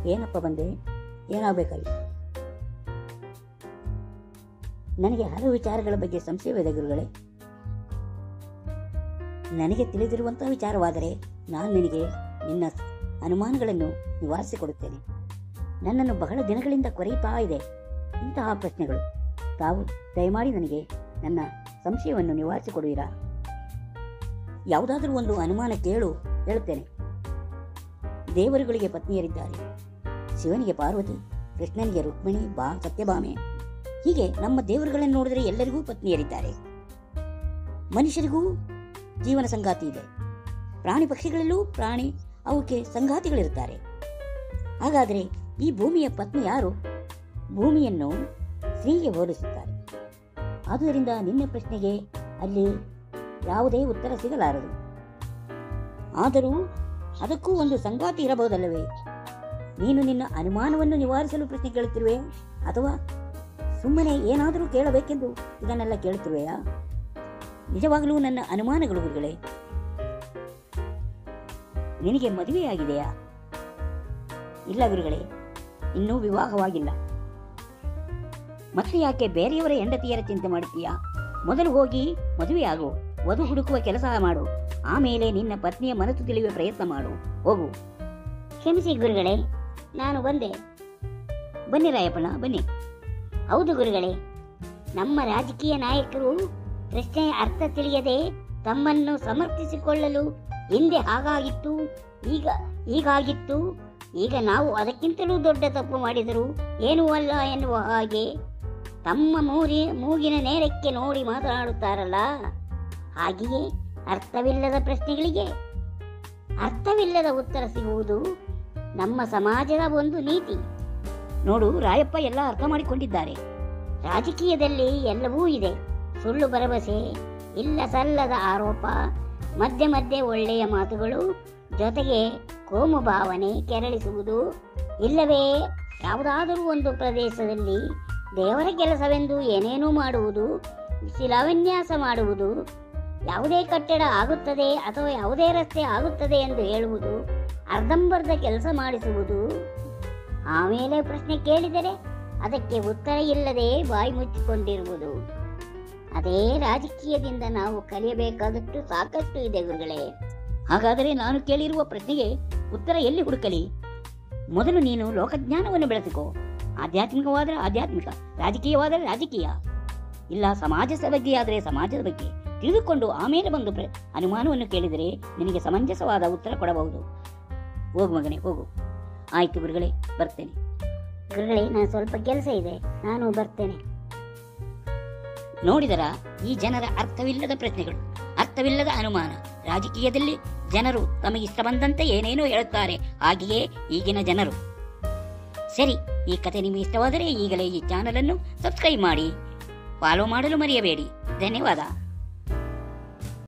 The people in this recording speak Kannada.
ಏನಪ್ಪ ಬಂದೆ, ಏನಾಗಬೇಕಾಗಿತ್ತು? ನನಗೆ ಹಲವು ವಿಚಾರಗಳ ಬಗ್ಗೆ ಸಂಶಯವಿದೆ ಗುರುಗಳೇ. ನನಗೆ ತಿಳಿದಿರುವಂತಹ ವಿಚಾರವಾದರೆ ನಾನು ನಿನಗೆ ನಿನ್ನ ಅನುಮಾನಗಳನ್ನು ನಿವಾರಿಸಿಕೊಡುತ್ತೇನೆ. ನನ್ನನ್ನು ಬಹಳ ದಿನಗಳಿಂದ ಕೊರೆಯುತ್ತಾ ಇದೆ ಇಂತಹ ಪ್ರಶ್ನೆಗಳು. ತಾವು ದಯಮಾಡಿ ನನಗೆ ನನ್ನ ಸಂಶಯವನ್ನು ನಿವಾರಿಸಿಕೊಡುವಿರಾ? ಯಾವುದಾದ್ರೂ ಒಂದು ಅನುಮಾನ ಹೇಳುತ್ತೇನೆ. ದೇವರುಗಳಿಗೆ ಪತ್ನಿಯರಿದ್ದಾರೆ. ಶಿವನಿಗೆ ಪಾರ್ವತಿ, ಕೃಷ್ಣನಿಗೆ ರುಕ್ಮಿಣಿ, ಸತ್ಯಭಾಮೆ. ಹೀಗೆ ನಮ್ಮ ದೇವರುಗಳನ್ನು ನೋಡಿದರೆ ಎಲ್ಲರಿಗೂ ಪತ್ನಿಯರಿದ್ದಾರೆ. ಮನುಷ್ಯರಿಗೂ ಜೀವನ ಸಂಗಾತಿ ಇದೆ. ಪ್ರಾಣಿ ಪಕ್ಷಿಗಳಲ್ಲೂ ಅವಕ್ಕೆ ಸಂಗಾತಿಗಳಿರುತ್ತಾರೆ. ಹಾಗಾದರೆ ಈ ಭೂಮಿಯ ಪತ್ನಿ ಯಾರು? ಭೂಮಿಯನ್ನು ಸ್ತ್ರೀಗೆ ಹೋಲಿಸುತ್ತಾರೆ. ಆದುದರಿಂದ ನಿನ್ನ ಪ್ರಶ್ನೆಗೆ ಅಲ್ಲಿ ಯಾವುದೇ ಉತ್ತರ ಸಿಗಲಾರದು. ಆದರೂ ಅದಕ್ಕೂ ಒಂದು ಸಂಗಾತಿ ಇರಬಹುದಲ್ಲವೇ? ನೀನು ನಿನ್ನ ಅನುಮಾನವನ್ನು ನಿವಾರಿಸಲು ಪ್ರಶ್ನೆ ಕೇಳುತ್ತಿರುವೆ, ಅಥವಾ ಸುಮ್ಮನೆ ಏನಾದರೂ ಕೇಳಬೇಕೆಂದು ಇದನ್ನೆಲ್ಲ ಕೇಳುತ್ತಿರುವೆಯಾ? ನಿಜವಾಗಲೂ ನನ್ನ ಅನುಮಾನಗಳು ಗುರುಗಳೇ. ನಿನಗೆ ಮದುವೆಯಾಗಿದೆಯಾ? ಇಲ್ಲ ಗುರುಗಳೇ, ಇನ್ನೂ ವಿವಾಹವಾಗಿಲ್ಲ. ಮತ್ತೆ ಯಾಕೆ ಬೇರೆಯವರ ಹೆಂಡತಿಯರ ಚಿಂತೆ ಮಾಡುತ್ತೀಯಾ? ಮೊದಲು ಹೋಗಿ ಮದುವೆಯಾಗು, ವಧು ಹುಡುಕುವ ಕೆಲಸ ಮಾಡು. ಆಮೇಲೆ ನಿನ್ನ ಪತ್ನಿಯ ಮನಸ್ಸು ತಿಳಿಯುವ ಪ್ರಯತ್ನ ಮಾಡು. ಹೋಗು. ಕ್ಷಮಿಸಿ ಗುರುಗಳೇ, ನಾನು ಬಂದೆ. ಬನ್ನಿ ರಾಯಪ್ಪಣ್ಣ, ಬನ್ನಿ. ಹೌದು ಗುರುಗಳೇ, ನಮ್ಮ ರಾಜಕೀಯ ನಾಯಕರು ಪ್ರಶ್ನೆಯ ಅರ್ಥ ತಿಳಿಯದೆ ತಮ್ಮನ್ನು ಸಮರ್ಥಿಸಿಕೊಳ್ಳಲು ಹಿಂದೆ ಹಾಗಾಗಿತ್ತು, ಹೀಗಾಗಿತ್ತು, ಈಗ ನಾವು ಅದಕ್ಕಿಂತಲೂ ದೊಡ್ಡ ತಪ್ಪು ಮಾಡಿದರು ಏನೂ ಅಲ್ಲ ಎನ್ನುವ ಹಾಗೆ ತಮ್ಮ ಮೂಗಿನ ನೇರಕ್ಕೆ ನೋಡಿ ಮಾತನಾಡುತ್ತಾರಲ್ಲ. ಹಾಗೆಯೇ ಅರ್ಥವಿಲ್ಲದ ಪ್ರಶ್ನೆಗಳಿಗೆ ಅರ್ಥವಿಲ್ಲದ ಉತ್ತರ ಸಿಗುವುದು ನಮ್ಮ ಸಮಾಜದ ಒಂದು ನೀತಿ. ನೋಡು ರಾಯಪ್ಪ ಎಲ್ಲ ಅರ್ಥ ಮಾಡಿಕೊಂಡಿದ್ದಾರೆ. ರಾಜಕೀಯದಲ್ಲಿ ಎಲ್ಲವೂ ಇದೆ. ಸುಳ್ಳು ಭರವಸೆ, ಇಲ್ಲ ಸಲ್ಲದ ಆರೋಪ, ಮಧ್ಯೆ ಒಳ್ಳೆಯ ಮಾತುಗಳು, ಜೊತೆಗೆ ಕೋಮು ಭಾವನೆ ಕೆರಳಿಸುವುದು, ಇಲ್ಲವೇ ಯಾವುದಾದರೂ ಒಂದು ಪ್ರದೇಶದಲ್ಲಿ ದೇವರ ಕೆಲಸವೆಂದು ಏನೇನೂ ಮಾಡುವುದು, ಶಿಲಾನ್ಯಾಸ ಮಾಡುವುದು, ಯಾವುದೇ ಕಟ್ಟಡ ಆಗುತ್ತದೆ ಅಥವಾ ಯಾವುದೇ ರಸ್ತೆ ಆಗುತ್ತದೆ ಎಂದು ಹೇಳುವುದು, ಅರ್ಧಂಬರ್ಧ ಕೆಲಸ ಮಾಡಿಸುವುದು. ಆಮೇಲೆ ಪ್ರಶ್ನೆ ಕೇಳಿದರೆ ಅದಕ್ಕೆ ಉತ್ತರ ಇಲ್ಲದೆ ಬಾಯಿ ಮುಚ್ಚಿಕೊಂಡಿರುವುದು. ಅದೇ ರಾಜಕೀಯದಿಂದ ನಾವು ಕಲಿಯಬೇಕಾದಷ್ಟು ಸಾಕಷ್ಟು ಇದೆ ಗುರುಗಳೇ. ಹಾಗಾದರೆ ನಾನು ಕೇಳಿರುವ ಪ್ರಶ್ನೆಗೆ ಉತ್ತರ ಎಲ್ಲಿ ಹುಡುಕಲಿ? ಮೊದಲು ನೀನು ಲೋಕಜ್ಞಾನವನ್ನು ಬೆಳೆಸಿಕೋ. ಆಧ್ಯಾತ್ಮಿಕವಾದರೆ ಆಧ್ಯಾತ್ಮಿಕ, ರಾಜಕೀಯವಾದರೆ ರಾಜಕೀಯ, ಇಲ್ಲ ಸಮಾಜದ ಬಗ್ಗೆ ಆದರೆ ಸಮಾಜದ ಬಗ್ಗೆ ತಿಳಿದುಕೊಂಡು ಆಮೇಲೆ ಬಂದು ಅನುಮಾನವನ್ನು ಕೇಳಿದರೆ ನಿನಗೆ ಸಮಂಜಸವಾದ ಉತ್ತರ ಕೊಡಬಹುದು. ಹೋಗು ಮಗನೇ, ಹೋಗು. ಆಯ್ತು ಗುರುಗಳೇ, ಬರ್ತೇನೆ. ಗುರುಗಳೇ, ನಾನು ಸ್ವಲ್ಪ ಕೆಲಸ ಇದೆ, ನಾನು ಬರ್ತೇನೆ. ನೋಡಿದರ ಈ ಜನರ ಅರ್ಥವಿಲ್ಲದ ಪ್ರಶ್ನೆಗಳು, ಅರ್ಥವಿಲ್ಲದ ಅನುಮಾನ. ರಾಜಕೀಯದಲ್ಲಿ ಜನರು ತಮಗಿಷ್ಟ ಬಂದಂತೆ ಏನೇನೋ ಹೇಳುತ್ತಾರೆ. ಹಾಗೆಯೇ ಈಗಿನ ಜನರು. ಸರಿ, ಈ ಕಥೆ ನಿಮಗೆ ಇಷ್ಟವಾದರೆ ಈಗಲೇ ಈ ಚಾನಲ್ ಅನ್ನು ಸಬ್ಸ್ಕ್ರೈಬ್ ಮಾಡಿ, ಫಾಲೋ ಮಾಡಲು ಮರೆಯಬೇಡಿ. ಧನ್ಯವಾದ.